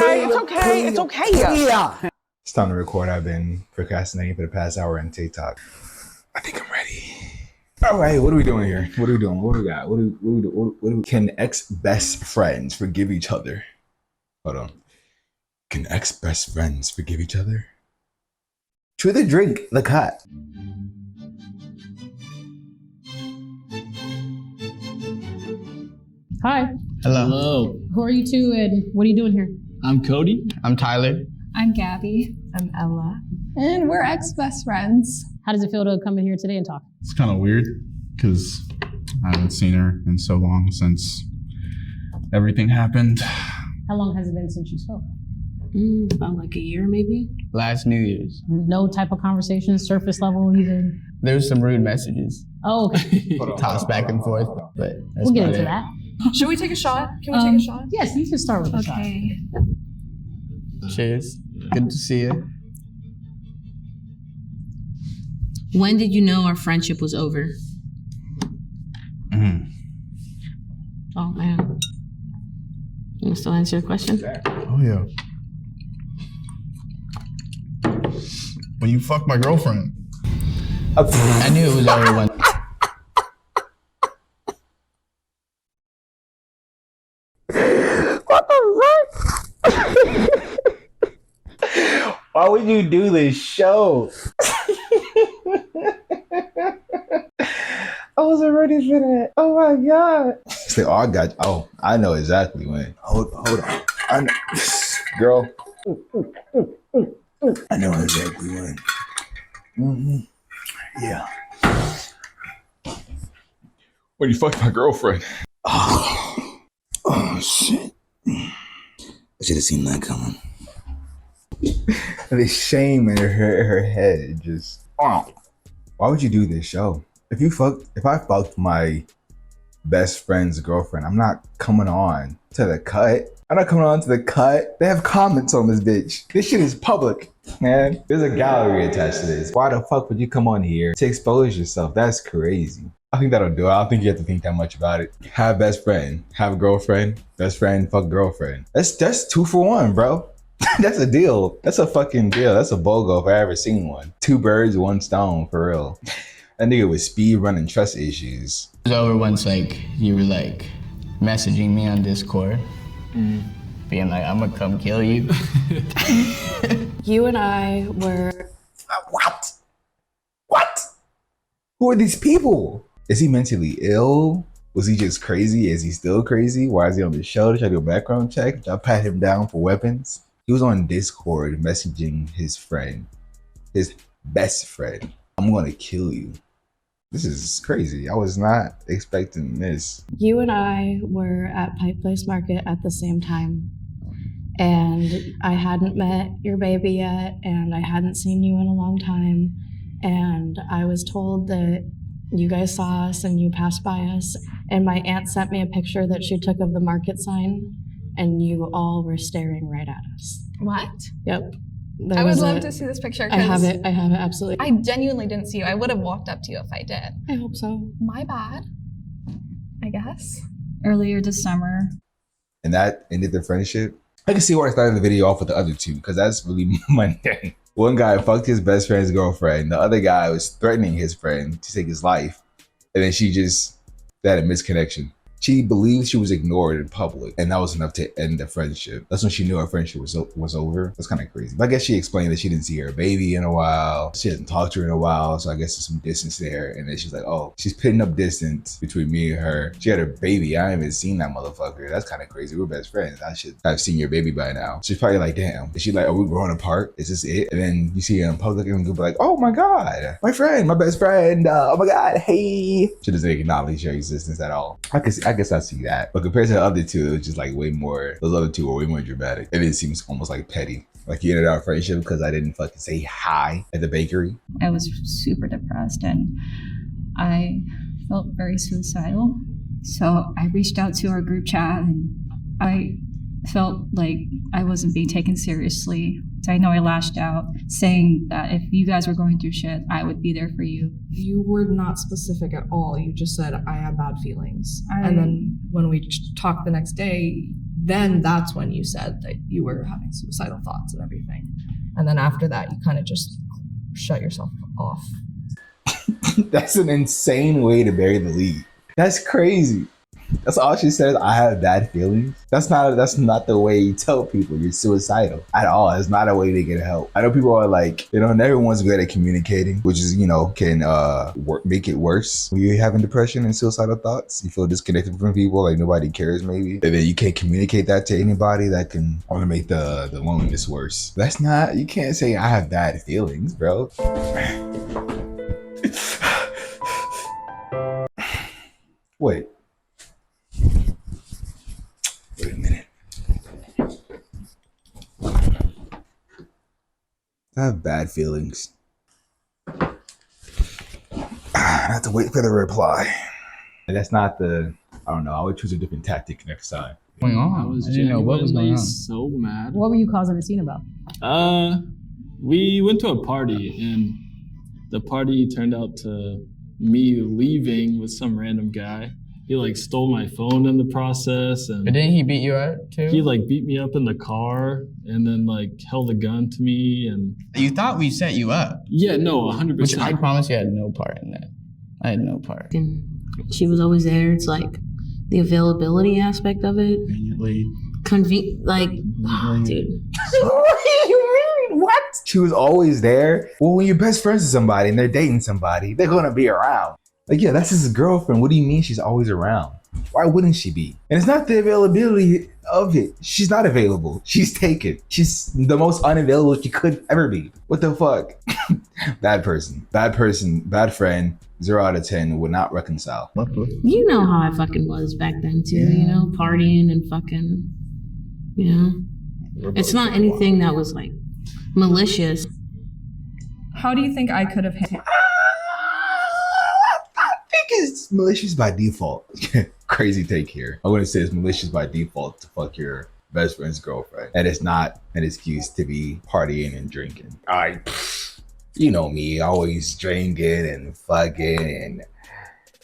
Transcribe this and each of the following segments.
okay. It's okay. It's okay. Yeah. It's time to record. I've been procrastinating for the past hour on TikTok. I think I'm ready. All right, what are we doing here? What are we doing? What do we got? What do we Can ex-best friends forgive each other? Hold on. Can ex-best friends forgive each other? Truth or drink, the cut. Hi. Hello. Who are you two and what are you doing here? I'm Cody. I'm Tyler. I'm Gabby. I'm Ella. And we're ex-best friends. How does it feel to come in here today and talk? It's kind of weird because I haven't seen her in so long since everything happened. How long has it been since you spoke? About like a year, maybe. Last New Year's. No type of conversation, surface level even? There's some rude messages. Oh, okay. Tossed back and forth, but that's We'll get about into it. that. Should we take a shot? Can we take a shot? Yes, you can start with a shot. Okay. Cheers. Good to see you. When did you know our friendship was over? Oh man. You can still answer your question? Oh yeah. When you fucked my girlfriend. I knew it was over when. What the fuck? Why would you do this show? I wasn't ready for that. Oh my god. Say, oh, I got you. Oh, I know exactly when. Hold on. I know. Girl. I know exactly when. Yeah. When you fucked my girlfriend. Oh shit. I should have seen that coming. The shame in her head just. Why would you do this show? If I fucked my best friend's girlfriend, I'm not coming on to the cut. I'm not coming on to the cut. They have comments on this bitch. This shit is public, man. There's a gallery attached to this. Why the fuck would you come on here to expose yourself? That's crazy. I think that'll do it. I don't think you have to think that much about it. Have best friend, have a girlfriend, best friend, fuck girlfriend. That's 2 for 1, bro. That's a deal. That's a fucking deal. That's a BOGO if I ever seen one. 2 birds, 1 stone, for real. That nigga with speed running trust issues. It was over once you were messaging me on Discord. Being like, I'm gonna come kill you. You and I were... What? Who are these people? Is he mentally ill? Was he just crazy? Is he still crazy? Why is he on the show? Did I do a background check? Did I pat him down for weapons? He was on Discord messaging his friend, his best friend. I'm gonna kill you. This is crazy. I was not expecting this. You and I were at Pike Place Market at the same time. And I hadn't met your baby yet, and I hadn't seen you in a long time. And I was told that you guys saw us and you passed by us. And my aunt sent me a picture that she took of the market sign, and you all were staring right at us. What? Yep. I would love to see this picture. I have it, absolutely. I genuinely didn't see you. I would have walked up to you if I did. I hope so. My bad, I guess. Earlier this summer. And that ended the friendship. I can see why I started the video off with the other two, because that's really mundane. One guy fucked his best friend's girlfriend. The other guy was threatening his friend to take his life. And then they had a misconnection. She believed she was ignored in public, and that was enough to end the friendship. That's when she knew her friendship was over. That's kind of crazy. But I guess she explained that she didn't see her baby in a while. She hadn't talked to her in a while, so I guess there's some distance there. And then she's like, oh, she's putting up distance between me and her. She had her baby. I haven't even seen that motherfucker. That's kind of crazy. We're best friends. I should have seen your baby by now. She's probably like, damn. Is she like, are we growing apart? Is this it? And then you see her in public and you'll be like, oh my God, my friend, my best friend. Oh my God, hey. She doesn't acknowledge your existence at all. I guess I see that. But compared to the other two, it was just way more, those other two were way more dramatic. And it seems almost petty. You ended our friendship because I didn't fucking say hi at the bakery. I was super depressed and I felt very suicidal. So I reached out to our group chat and I felt like I wasn't being taken seriously. So I know I lashed out saying that if you guys were going through shit, I would be there for you. You were not specific at all. You just said, I have bad feelings. And then when we talked the next day, then that's when you said that you were having suicidal thoughts and everything. And then after that, you kind of just shut yourself off. That's an insane way to bury the lead. That's crazy. That's all she says. I have bad feelings. That's not the way you tell people you're suicidal at all. It's not a way to get help. I know people are like, and everyone's good at communicating, which is, can make it worse. When you're having depression and suicidal thoughts, you feel disconnected from people, like nobody cares maybe. And then you can't communicate that to anybody. That can only make the loneliness worse. You can't say I have bad feelings, bro. Wait a minute. I have bad feelings. I have to wait for the reply. And that's not I don't know. I would choose a different tactic next time. Going on? I was didn't know what was going on. so mad. What were you causing a scene about? We went to a party, and the party turned out to me leaving with some random guy. He like stole my phone in the process, and But didn't he beat you up too? he like beat me up in the car, and then like held a gun to me, and You thought we set you up, yeah, no, 100%. which I promise you had no part in that. I had no part. And she was always there. It's like the availability aspect of it. Conveniently. Dude. What? She was always there? Well, when you're best friends with somebody and they're dating somebody, they're gonna be around. Like, yeah, that's his girlfriend. What do you mean she's always around? Why wouldn't she be? And it's not the availability of it. She's not available. She's taken. She's the most unavailable she could ever be. What the fuck? Bad person, bad friend, 0 out of 10, would not reconcile. You know how I fucking was back then too, partying and fucking, It's not anything that was like malicious. How do you think I could have handled? I think it's malicious by default. Crazy take here. I wouldn't say it's malicious by default to fuck your best friend's girlfriend. And it's not an excuse to be partying and drinking. You know me, always drinking and fucking and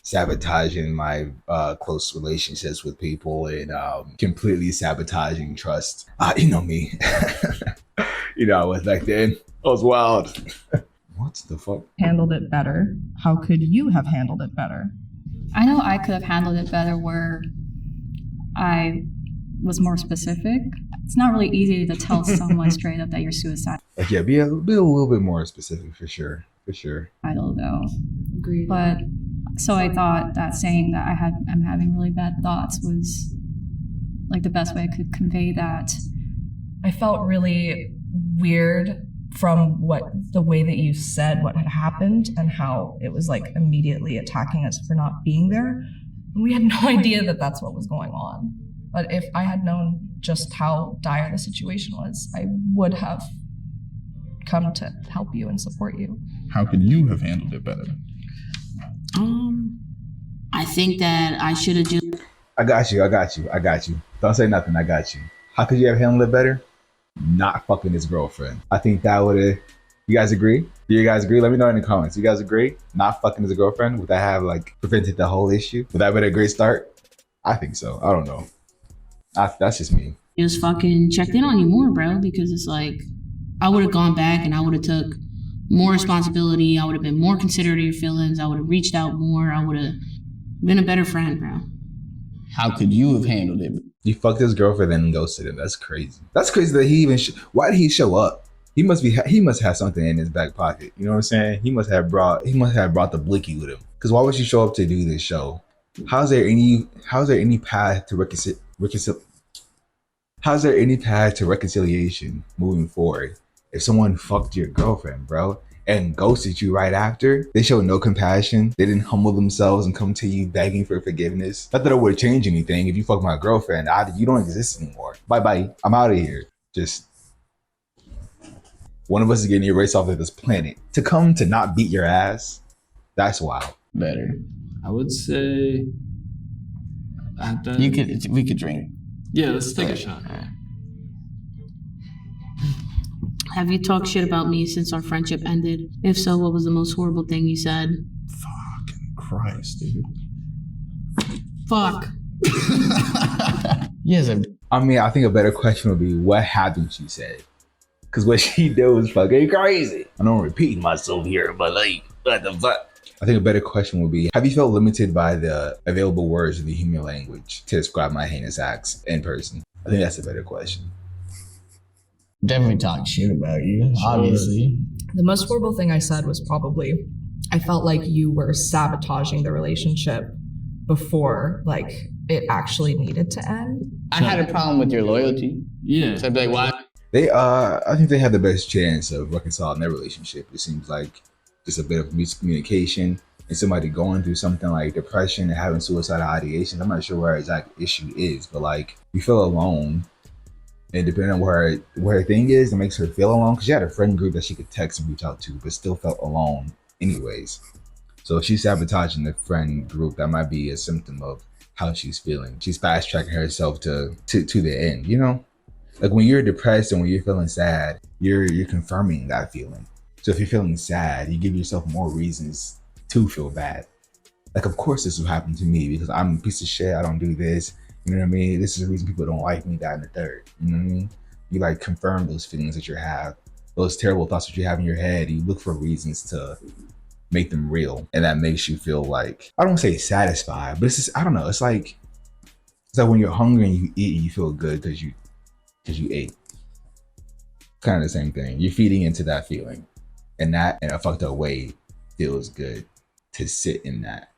sabotaging my close relationships with people and completely sabotaging trust. You know me. You know I was back then. I was wild. What the fuck? Handled it better. How could you have handled it better? I know I could have handled it better where I was more specific. It's not really easy to tell someone straight up that you're suicidal. Like, yeah, be a little bit more specific for sure. Though. Agreed. But so I thought that saying that I'm having really bad thoughts was like the best way I could convey that. I felt really weird from the way that you said what had happened and how it was like immediately attacking us for not being there. We had no idea that that's what was going on. But if I had known just how dire the situation was, I would have come to help you and support you. How could you have handled it better? I think that I should have just. I got you. Don't say nothing. I got you. How could you have handled it better? Not fucking his girlfriend. I think that would have. You guys agree? Do you guys agree? Let me know in the comments. You guys agree? Not fucking his girlfriend? Would that have like prevented the whole issue? Would that have been a great start? I think so. I don't know. That's just me. Just fucking checked in on you more, bro, because it's like I would have gone back and I would have took more responsibility. I would have been more considerate of your feelings. I would have reached out more. I would have been a better friend, bro. How could you have handled it? You fucked his girlfriend and ghosted him. That's crazy. That's crazy that he even. Why did he show up? He must have something in his back pocket. You know what I'm saying? He must have brought the blicky with him. Because why would she show up to do this show? How's there any path to How's there any path to reconciliation moving forward? If someone fucked your girlfriend, bro, and ghosted you right after, they showed no compassion. They didn't humble themselves and come to you begging for forgiveness. Not that it would change anything. If you fuck my girlfriend, you don't exist anymore. Bye. I'm out of here. Just one of us is getting erased off of this planet. To come to not beat your ass, that's wild. Better. I would say We could drink. Yeah, let's take a shot. Have you talked shit about me since our friendship ended? If so, what was the most horrible thing you said? Fucking Christ, dude. Fuck. Yes, I mean, I think a better question would be, what happened, she said. Because what she did was fucking crazy. I know I'm repeating myself here, but like, what the fuck? I think a better question would be, have you felt limited by the available words of the human language to describe my heinous acts in person? I think that's a better question. Definitely talk shit about you, obviously. The most horrible thing I said was probably, I felt like you were sabotaging the relationship before like it actually needed to end. I had a problem with your loyalty. Yeah. So I'd be like, why? I think they had the best chance of reconciling their relationship. It seems like just a bit of miscommunication and somebody going through something like depression and having suicidal ideation. I'm not sure where exact issue is, but like you feel alone. And depending on where her thing is, it makes her feel alone. Because she had a friend group that she could text and reach out to, but still felt alone anyways. So if she's sabotaging the friend group, that might be a symptom of how she's feeling. She's fast tracking herself to the end, you know? Like when you're depressed and when you're feeling sad, you're confirming that feeling. So if you're feeling sad, you give yourself more reasons to feel bad. Like, of course this will happen to me because I'm a piece of shit. I don't do this. You know what I mean? This is the reason people don't like me, that and the third. You know what I mean? You like confirm those feelings that you have, those terrible thoughts that you have in your head. You look for reasons to make them real. And that makes you feel like, I don't say satisfied, but it's just, I don't know. It's like when you're hungry and you eat and you feel good because you ate. Kind of the same thing. You're feeding into that feeling. And that in a fucked up way feels good to sit in that.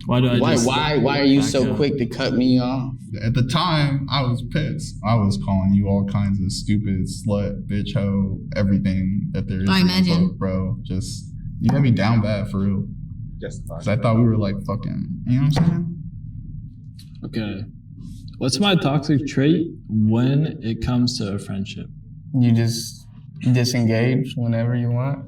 Why Why are you so quick to cut me off? At the time, I was pissed. I was calling you all kinds of stupid, slut, bitch, hoe, everything that there is. I in the imagine. book, bro. Just, you had me down bad for real. Justified. Because I thought we were like fucking, you know what I'm saying? Okay. What's my toxic trait when it comes to a friendship? You just disengage whenever you want.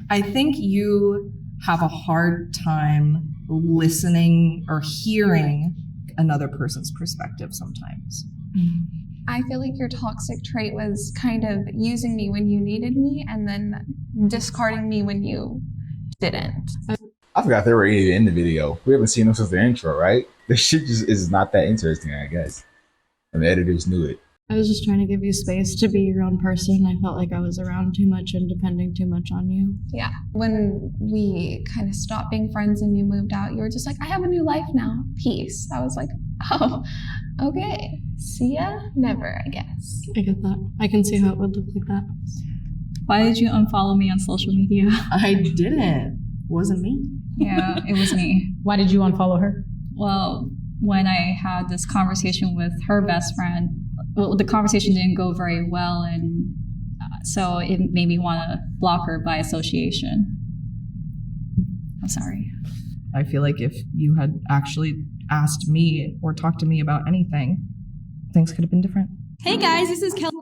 I think you have a hard time listening or hearing another person's perspective sometimes. I feel like your toxic trait was kind of using me when you needed me and then discarding me when you didn't. I forgot they were even in the video. We haven't seen them since the intro, right? This shit just is not that interesting, I guess. And the editors knew it. I was just trying to give you space to be your own person. I felt like I was around too much and depending too much on you. Yeah. When we kind of stopped being friends and you moved out, you were just like, I have a new life now. Peace. I was like, oh, okay. See ya? Never, I guess. I get that. I can see how it would look like that. Why did you unfollow me on social media? I didn't. It wasn't me. Yeah, it was me. Why did you unfollow her? Well, when I had this conversation with her best friend, well, the conversation didn't go very well, and so it made me want to block her by association. I'm sorry. I feel like if you had actually asked me or talked to me about anything, things could have been different. Hey guys, this is Kelly.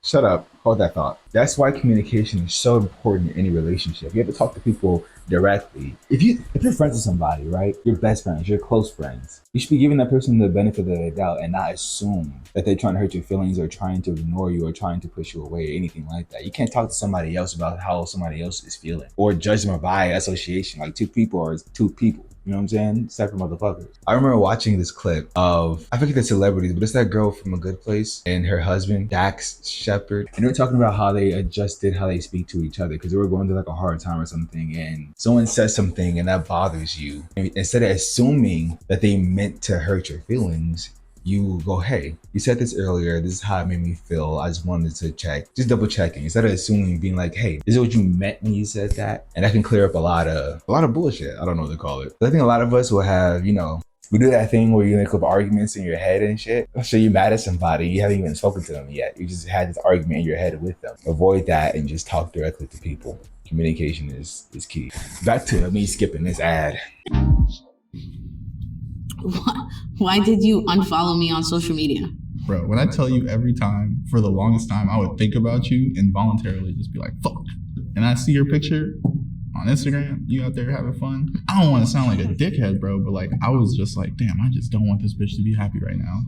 Shut up. Hold that thought. That's why communication is so important in any relationship. You have to talk to people directly. If you're friends with somebody, right? Your best friends, your close friends, you should be giving that person the benefit of the doubt and not assume that they're trying to hurt your feelings or trying to ignore you or trying to push you away or anything like that. You can't talk to somebody else about how somebody else is feeling or judge them by association. Like two people are two people. You know what I'm saying? Separate motherfuckers. I remember watching this clip of, I forget the celebrities, but it's that girl from A Good Place and her husband, Dax Shepard. And they were talking about how they adjusted how they speak to each other because they were going through like a hard time or something. And someone says something and that bothers you. And instead of assuming that they meant to hurt your feelings, you go, hey, you said this earlier. This is how it made me feel. I just wanted to check, just double checking. Instead of assuming, being like, hey, this is what you meant when you said that. And that can clear up a lot of bullshit. I don't know what to call it. But I think a lot of us will have, you know, we do that thing where you make up arguments in your head and shit. So you're mad at somebody, you haven't even spoken to them yet. You just had this argument in your head with them. Avoid that and just talk directly to people. Communication is key. Back to me skipping this ad. Why did you unfollow me on social media? Bro, when I tell you every time, for the longest time, I would think about you involuntarily, just be like, fuck. And I see your picture on Instagram, you out there having fun. I don't want to sound like a dickhead, bro, but like, I was just like, damn, I just don't want this bitch to be happy right now.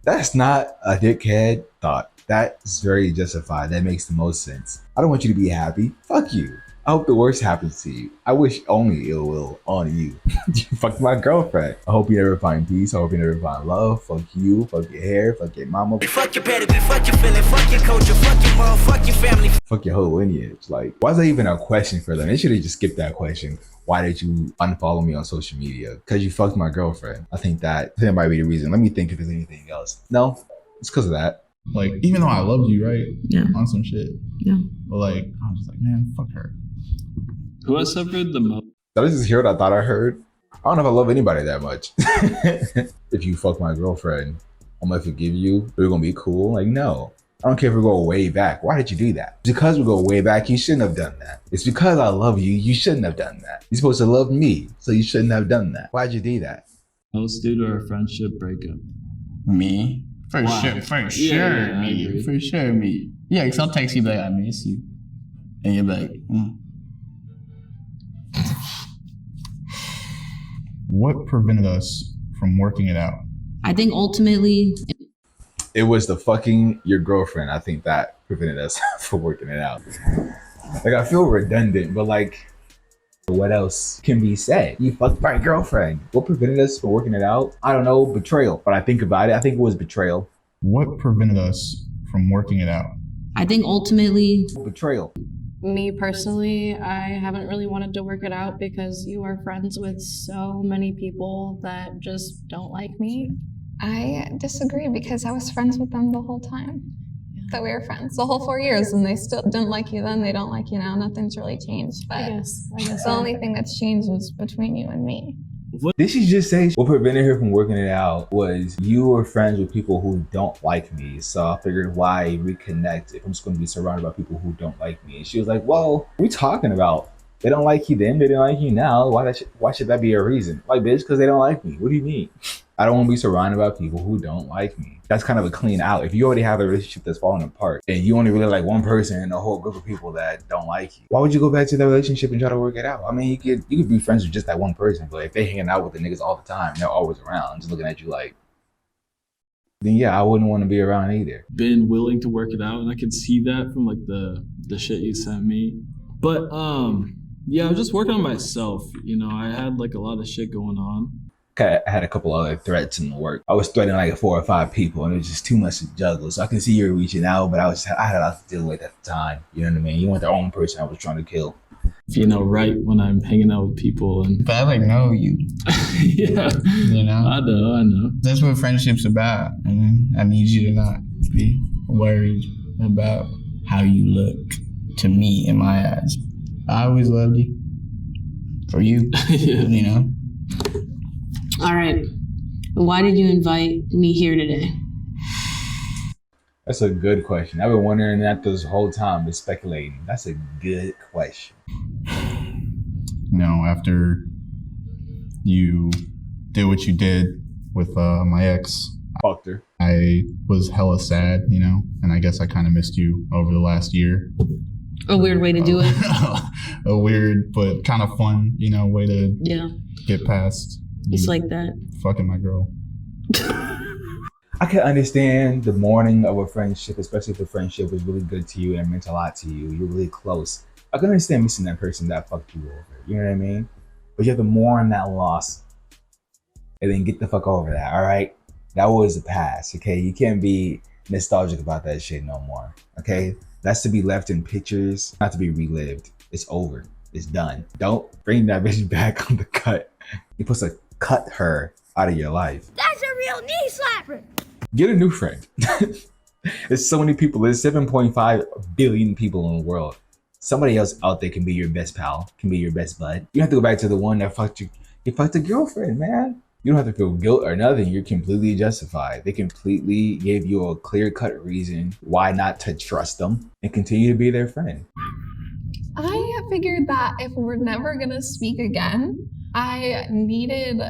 That's not a dickhead thought. That is very justified. That makes the most sense. I don't want you to be happy. Fuck you. I hope the worst happens to you. I wish only ill will on you. You fucked my girlfriend. I hope you never find peace. I hope you never find love. Fuck you. Fuck your hair. Fuck your mama. Fuck your pedigree. Fuck your feeling. Fuck your culture. Fuck your mom. Fuck your family. Fuck your whole lineage. Like, why is that even a question for them? They should have just skipped that question. Why did you unfollow me on social media? Because you fucked my girlfriend. I think that might be the reason. Let me think if there's anything else. No, it's because of that. Like, even though I loved you, right? Yeah. On some shit. Yeah. But like, I was just like, man, fuck her. Who has suffered the most? Did I just hear what I thought I heard? I don't know if I love anybody that much. If you fuck my girlfriend, I'm gonna forgive you. We're gonna be cool. Like, no. I don't care if we go way back. Why did you do that? Because we go way back, you shouldn't have done that. It's because I love you, you shouldn't have done that. You're supposed to love me, so you shouldn't have done that. Why'd you do that? Most due to a friendship breakup. Me? For Wow. sure, for Yeah, sure, yeah, I me. agree. For sure, me. Yeah, because I'll text you, like, I miss you. And you're like, What prevented us from working it out? I think ultimately, It was the fucking your girlfriend. I think that prevented us from working it out. Like, I feel redundant, but like, what else can be said? You fucked my girlfriend. What prevented us from working it out? I don't know, betrayal. But I think about it, I think it was betrayal. What prevented us from working it out? I think ultimately, Betrayal. Me personally, I haven't really wanted to work it out because you are friends with so many people that just don't like me. I disagree because I was friends with them the whole time that we were friends, the whole 4 years, and they still didn't like you then, they don't like you now. Nothing's really changed, but I guess the only thing that's changed was between you and me. Did she just say what prevented her from working it out was you were friends with people who don't like me? So I figured, why reconnect if I'm just going to be surrounded by people who don't like me? And she was like, well, what are we talking about? They don't like you then, they don't like you now. Why should that be a reason? Like, bitch, because they don't like me. What do you mean? I don't want to be surrounded by people who don't like me. That's kind of a clean out. If you already have a relationship that's falling apart and you only really like one person and a whole group of people that don't like you, why would you go back to that relationship and try to work it out? I mean, you could be friends with just that one person, but if they hanging out with the niggas all the time, they're always around, just looking at you like, then yeah, I wouldn't want to be around either. Been willing to work it out, and I could see that from like the shit you sent me. But yeah, I was just working on myself. You know, I had like a lot of shit going on. I had a couple other threats in the work. I was threatening like 4 or 5 people, and it was just too much to juggle. So I can see you reaching out, but I had a lot to deal with at the time. You know what I mean? You weren't the only person I was trying to kill. You know, right when I'm hanging out with people and. but I like know you. Yeah, You know? I know. That's what friendship's about. And I need you to not be worried about how you look to me in my eyes. I always loved you. For you. Yeah. You know? all right. Why did you invite me here today? That's a good question. I've been wondering that this whole time, been speculating. That's a good question. You know, after you did what you did with my ex, Fucked her. I was hella sad, you know, and I guess I kind of missed you over the last year. A weird way to do it. A weird but kind of fun, you know, way to Yeah, get past it's like that. fucking my girl. I can understand the mourning of a friendship, especially if the friendship was really good to you and meant a lot to you. You're really close. I can understand missing that person that fucked you over. You know what I mean? But you have to mourn that loss and then get the fuck over that, all right? That was the past, okay? You can't be nostalgic about that shit no more, okay? That's to be left in pictures, not to be relived. It's over. It's done. Don't bring that bitch back on the cut. You're supposed to cut her out of your life. That's a real knee slapper. Get a new friend. There's so many people. There's 7.5 billion people in the world. Somebody else out there can be your best pal, can be your best bud. You don't have to go back to the one that fucked you. You fucked a girlfriend, man. You don't have to feel guilt or nothing. You're completely justified. They completely gave you a clear-cut reason why not to trust them and continue to be their friend. I figured that if we're never gonna speak again, I needed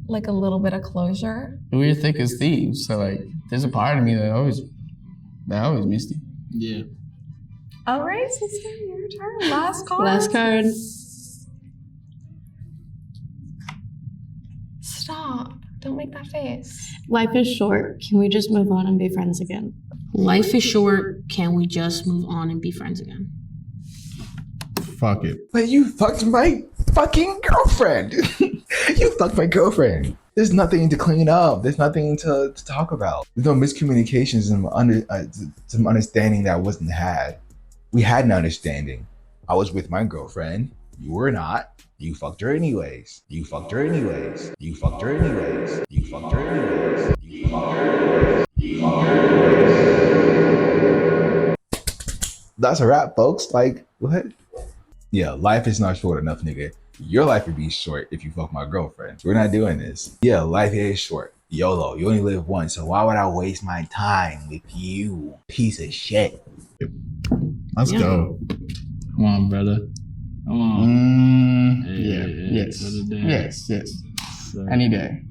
like a little bit of closure. We're thick as thieves, so like there's a part of me that always missed you. Yeah. All right, sister, your turn. Last card. Last card. Stop. Don't make that face. Life is short. Can we just move on and be friends again? Life is short. Can we just move on and be friends again? fuck it. But you fucked my fucking girlfriend. You fucked my girlfriend. There's nothing to clean up. There's nothing to talk about. There's no miscommunications and some understanding that wasn't had. We had an understanding. I was with my girlfriend. You were not. You fucked her anyways. You fucked her anyways. You fucked her anyways. You fucked her anyways. You fucked her anyways. You fucked her anyways. That's a wrap, folks. Like, what? Yeah, life is not short enough, nigga. Your life would be short if you fuck my girlfriend. We're not doing this. Yeah, life is short. YOLO, you only live once, so why would I waste my time with you? Piece of shit. Let's go. Come on, brother. Come on. Yes. Any day.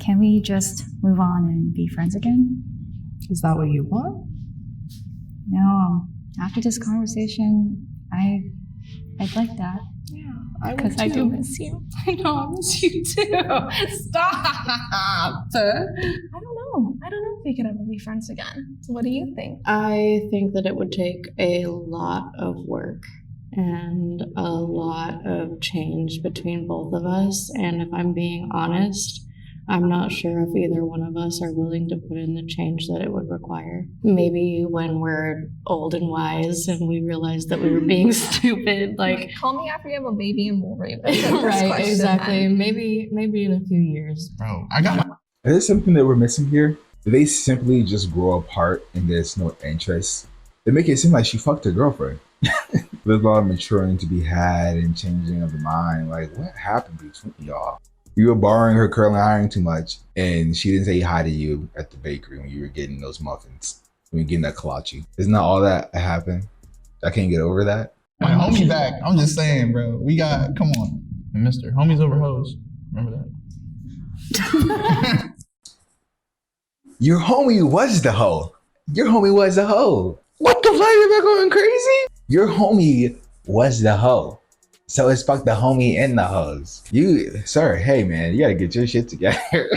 Can we just move on and be friends again? Is that what you want? No, after this conversation, I'd like that. Because I do miss you. I know, I miss you too. Stop. I don't know if we could ever be friends again. So what do you think? I think that it would take a lot of work and a lot of change between both of us. And if I'm being honest, I'm not sure if either one of us are willing to put in the change that it would require. Maybe when we're old and wise and we realize that we were being stupid, like Call me after you have a baby and we'll revisit this right, question exactly. then. Maybe in a few years. Bro, I got my Is there something that we're missing here? Do they simply just grow apart and there's no interest? They make it seem like she fucked her girlfriend. There's a lot of maturing to be had and changing of the mind. Like, what happened between y'all? You were borrowing her curling iron too much, and she didn't say hi to you at the bakery when you were getting those muffins, when you were getting that kolache. Isn't that all that happened? I can't get over that. my homie back. I'm just saying, bro. We got, come on. Mr. Homies over hoes. Remember that? Your homie was the hoe. Your homie was the hoe. What the fuck? Am I going crazy? Your homie was the hoe. So it's fuck the homie and the hoes. You, sir, hey man, you gotta get your shit together.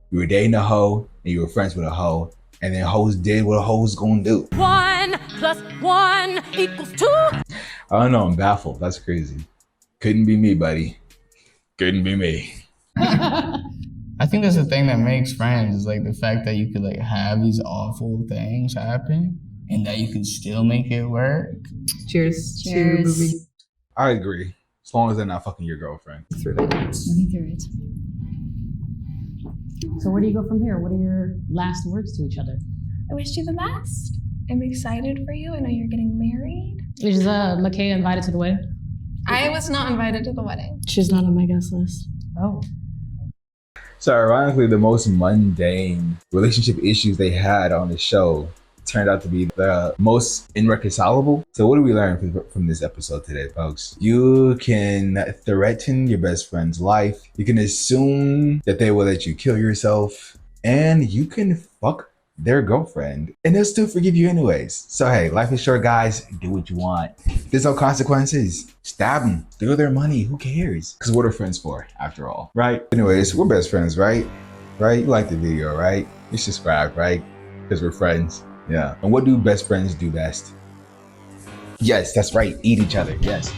You were dating a hoe and you were friends with a hoe, and then hoes did what a hoe's gonna do. 1 + 1 = 2. I don't know, I'm baffled. That's crazy. Couldn't be me, buddy. Couldn't be me. I think that's the thing that makes friends is like the fact that you could like have these awful things happen and that you can still make it work. Cheers. Cheers. To movie. I agree. As long as they're not fucking your girlfriend. Moving through it. So where do you go from here? What are your last words to each other? I wish you the best. I'm excited for you. I know you're getting married. Is Makaya invited to the wedding? I was not invited to the wedding. She's not on my guest list. Oh. So ironically, the most mundane relationship issues they had on the show turned out to be the most irreconcilable. So what do we learn from this episode today, folks? You can threaten your best friend's life. You can assume that they will let you kill yourself. And you can fuck their girlfriend and they'll still forgive you anyways. So hey, life is short, guys. Do what you want. If there's no consequences, stab them, steal their money. Who cares? Because what are friends for, after all, right? Anyways, we're best friends, right? Right? You like the video, right? You subscribe, right? Because we're friends. Yeah. And what do best friends do best? Yes, that's right. Eat each other. Yes.